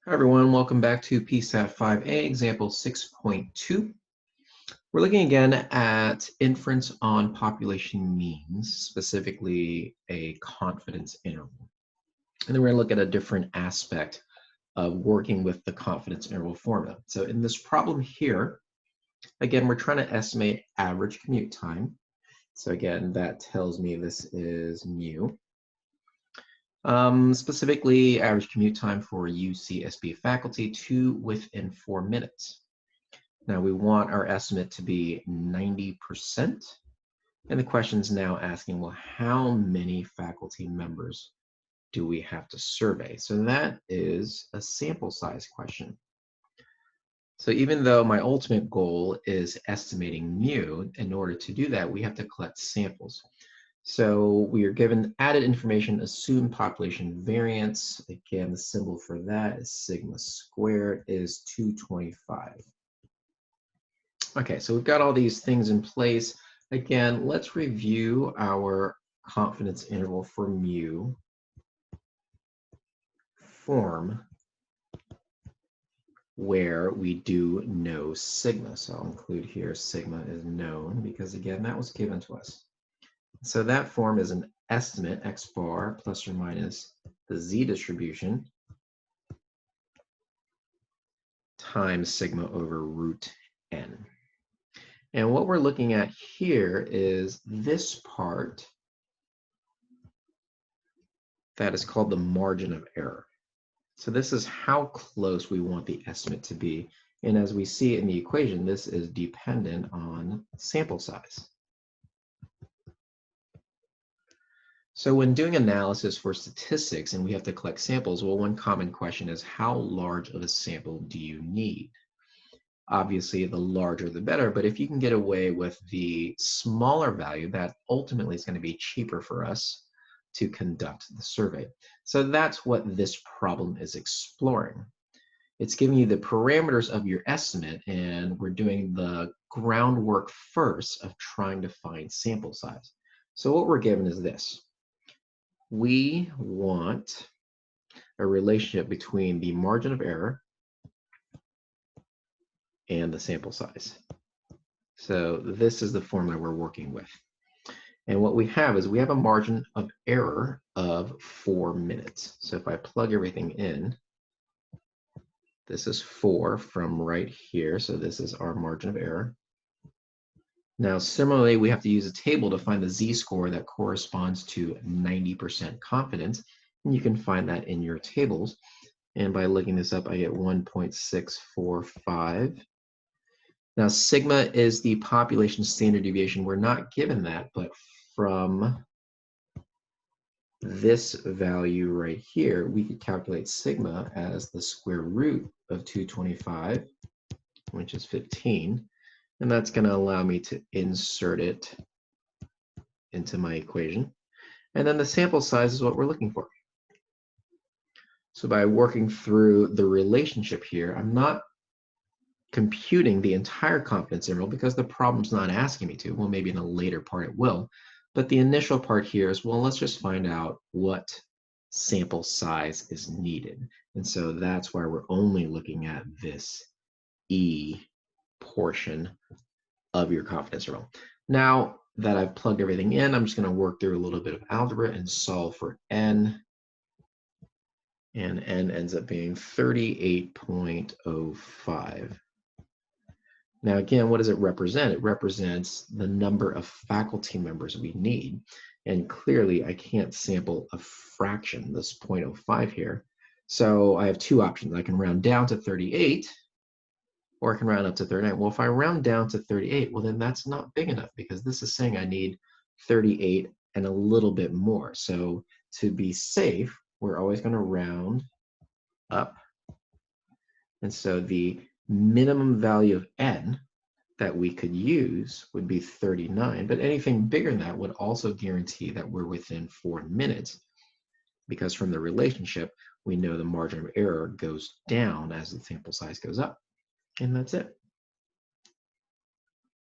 Hi everyone, welcome back to PSTAT 5A, example 6.2. We're looking again at inference on population means, specifically a confidence interval. And then we're going to look at a different aspect of working with the confidence interval formula. So in this problem here, again, we're trying to estimate average commute time. So again, that tells me this is mu. Specifically, average commute time for UCSB faculty to within 4 minutes. Now we want our estimate to be 90%. And the question's now asking, well, how many faculty members do we have to survey? So that is a sample size question. So even though my ultimate goal is estimating mu, in order to do that, we have to collect samples. So we are given added information, assumed population variance. Again, the symbol for that is sigma squared is 225. Okay, so we've got all these things in place. Again, let's review our confidence interval for mu form where we do know sigma. So I'll include here sigma is known because again, that was given to us. So that form is an estimate, x bar plus or minus the z distribution times sigma over root n. And what we're looking at here is this part that is called the margin of error. So this is how close we want the estimate to be. And as we see in the equation, this is dependent on sample size. So when doing analysis for statistics and we have to collect samples, well, one common question is how large of a sample do you need? Obviously, the larger the better, but if you can get away with the smaller value, that ultimately is going to be cheaper for us to conduct the survey. So that's what this problem is exploring. It's giving you the parameters of your estimate, and we're doing the groundwork first of trying to find sample size. So what we're given is this. We want a relationship between the margin of error and the sample size. So this is the formula we're working with. And what we have is we have a margin of error of 4 minutes. So if I plug everything in, this is 4 from right here. So this is our margin of error. Now, similarly, we have to use a table to find the z-score that corresponds to 90% confidence. And you can find that in your tables. And by looking this up, I get 1.645. Now, sigma is the population standard deviation. We're not given that, but from this value right here, we could calculate sigma as the square root of 225, which is 15. And that's going to allow me to insert it into my equation. And then the sample size is what we're looking for. So by working through the relationship here, I'm not computing the entire confidence interval because the problem's not asking me to. Well, maybe in a later part it will. But the initial part here is, well, let's just find out what sample size is needed. And so that's why we're only looking at this E portion of your confidence interval. Now that I've plugged everything in, I'm just going to work through a little bit of algebra and solve for n. And n ends up being 38.05. Now, again, what does it represent? It represents the number of faculty members we need. And clearly, I can't sample a fraction, this 0.05 here. So I have two options. I can round down to 38, or I can round up to 39. Well, if I round down to 38, well, then that's not big enough because this is saying I need 38 and a little bit more. So to be safe, we're always going to round up. And so the minimum value of n that we could use would be 39, but anything bigger than that would also guarantee that we're within 4 minutes, because from the relationship, we know the margin of error goes down as the sample size goes up. And that's it.